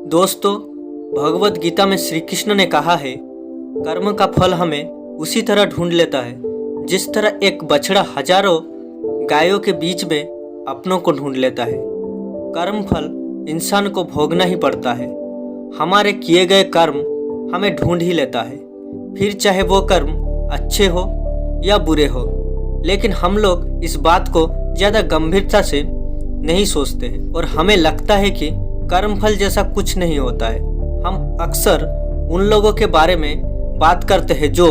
दोस्तों, भगवत गीता में श्री कृष्ण ने कहा है, कर्म का फल हमें उसी तरह ढूंढ लेता है जिस तरह एक बछड़ा हजारों गायों के बीच में अपनों को ढूंढ लेता है। कर्म फल इंसान को भोगना ही पड़ता है। हमारे किए गए कर्म हमें ढूंढ ही लेता है, फिर चाहे वो कर्म अच्छे हो या बुरे हो। लेकिन हम लोग इस बात को ज़्यादा गंभीरता से नहीं सोचते हैं और हमें लगता है कि कर्म फल जैसा कुछ नहीं होता है। हम अक्सर उन लोगों के बारे में बात करते हैं जो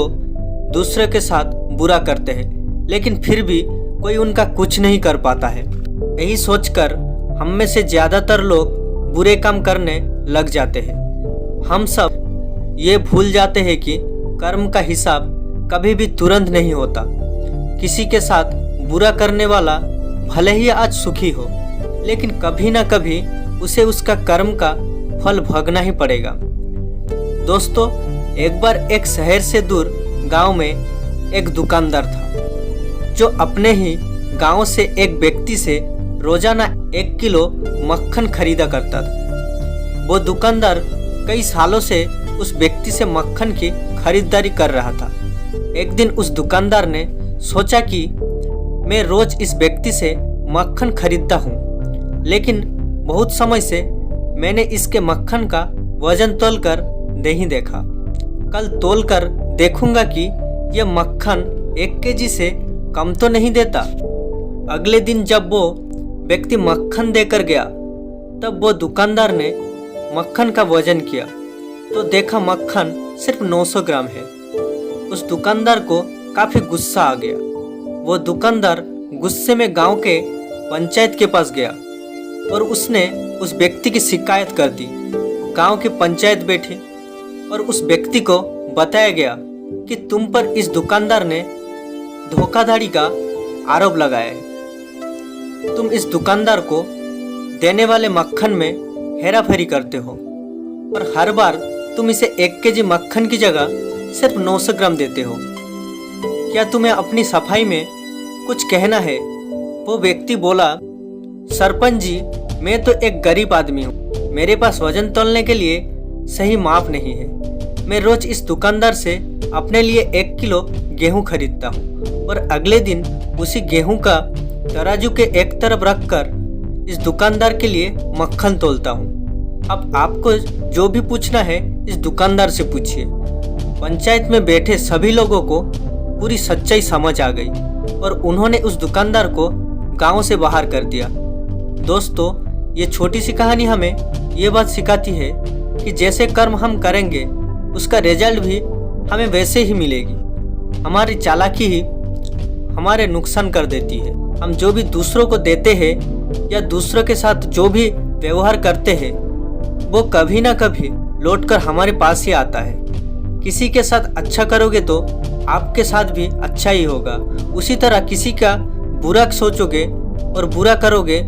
दूसरे के साथ बुरा करते हैं, लेकिन फिर भी कोई उनका कुछ नहीं कर पाता है। यही सोचकर हम में से ज़्यादातर लोग बुरे काम करने लग जाते हैं। हम सब ये भूल जाते हैं कि कर्म का हिसाब कभी भी तुरंत नहीं होता। किसी के साथ बुरा करने वाला भले ही आज सुखी हो, लेकिन कभी ना कभी उसे उसका कर्म का फल भोगना ही पड़ेगा। दोस्तों, एक बार एक शहर से दूर गांव में एक दुकानदार था जो अपने ही गांव से एक व्यक्ति से रोजाना 1 किलो मक्खन खरीदा करता था। वो दुकानदार कई सालों से उस व्यक्ति से मक्खन की खरीदारी कर रहा था। एक दिन उस दुकानदार ने सोचा कि मैं रोज इस व्यक्ति से मक्खन खरीदता हूँ, लेकिन बहुत समय से मैंने इसके मक्खन का वजन तोलकर नहीं देखा। कल तोलकर देखूंगा कि यह मक्खन 1 केजी से कम तो नहीं देता। अगले दिन जब वो व्यक्ति मक्खन देकर गया, तब वो दुकानदार ने मक्खन का वजन किया तो देखा मक्खन सिर्फ 900 ग्राम है। उस दुकानदार को काफी गुस्सा आ गया। वो दुकानदार गुस्से में गांव के पंचायत के पास गया और उसने उस व्यक्ति की शिकायत कर दी। गांव की पंचायत बैठी और उस व्यक्ति को बताया गया कि तुम पर इस दुकानदार ने धोखाधड़ी का आरोप लगाया है। तुम इस दुकानदार को देने वाले मक्खन में हेराफेरी करते हो और हर बार तुम इसे 1 केजी मक्खन की जगह सिर्फ 900 ग्राम देते हो। क्या तुम्हें अपनी सफाई में कुछ कहना है? वो व्यक्ति बोला, सरपंच जी, मैं तो एक गरीब आदमी हूँ। मेरे पास वजन तोलने के लिए सही माप नहीं है। मैं रोज इस दुकानदार से अपने लिए 1 किलो गेहूँ खरीदता हूँ और अगले दिन उसी गेहूँ का तराजू के एक तरफ रखकर इस दुकानदार के लिए मक्खन तोलता हूँ। अब आपको जो भी पूछना है इस दुकानदार से पूछिए। पंचायत में बैठे सभी लोगों को पूरी सच्चाई समझ आ गई और उन्होंने उस दुकानदार को गांव से बाहर कर दिया। दोस्तों, ये छोटी सी कहानी हमें ये बात सिखाती है कि जैसे कर्म हम करेंगे उसका रिजल्ट भी हमें वैसे ही मिलेगी। हमारी चालाकी ही हमारे नुकसान कर देती है। हम जो भी दूसरों को देते हैं या दूसरों के साथ जो भी व्यवहार करते हैं वो कभी ना कभी लौटकर हमारे पास ही आता है। किसी के साथ अच्छा करोगे तो आपके साथ भी अच्छा ही होगा। उसी तरह किसी का बुरा सोचोगे और बुरा करोगे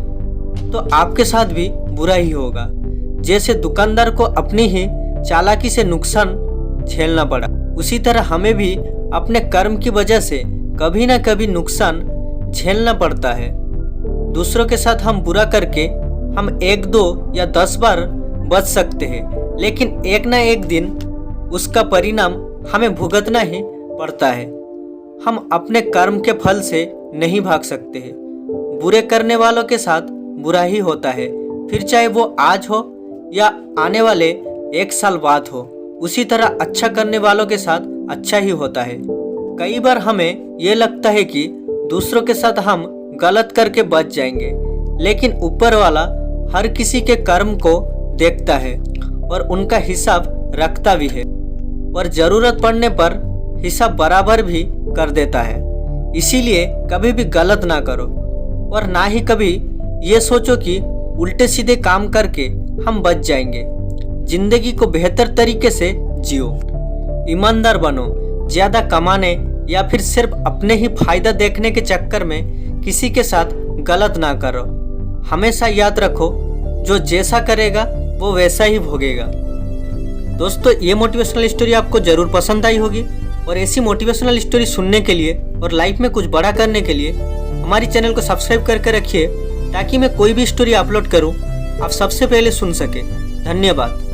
तो आपके साथ भी बुरा ही होगा। जैसे दुकानदार को अपनी ही चालाकी से नुकसान झेलना पड़ा, उसी तरह हमें भी अपने कर्म की वजह से कभी ना कभी नुकसान झेलना पड़ता है। दूसरों के साथ हम बुरा करके हम 1, 2 या 10 बार बच सकते हैं, लेकिन एक ना एक दिन उसका परिणाम हमें भुगतना ही पड़ता है। हम अपने कर्म के फल से नहीं भाग सकते हैं। बुरे करने वालों के साथ बुरा ही होता है, फिर चाहे वो आज हो या आने वाले 1 साल बाद हो। उसी तरह अच्छा करने वालों के साथ अच्छा ही होता है। कई बार हमें ये लगता है कि दूसरों के साथ हम गलत करके बच जाएंगे, लेकिन ऊपर वाला हर किसी के कर्म को देखता है और उनका हिसाब रखता भी है और जरूरत पड़ने पर हिसाब बराबर भी कर देता है। इसीलिए कभी भी गलत ना करो और ना ही कभी ये सोचो कि उल्टे सीधे काम करके हम बच जाएंगे। जिंदगी को बेहतर तरीके से जियो, ईमानदार बनो। ज्यादा कमाने या फिर सिर्फ अपने ही फायदा देखने के चक्कर में किसी के साथ गलत ना करो। हमेशा याद रखो, जो जैसा करेगा वो वैसा ही भोगेगा। दोस्तों, ये मोटिवेशनल स्टोरी आपको जरूर पसंद आई होगी और ऐसी मोटिवेशनल स्टोरी सुनने के लिए और लाइफ में कुछ बड़ा करने के लिए हमारी चैनल को सब्सक्राइब करके रखिए, ताकि मैं कोई भी स्टोरी अपलोड करूं आप सबसे पहले सुन सके। धन्यवाद।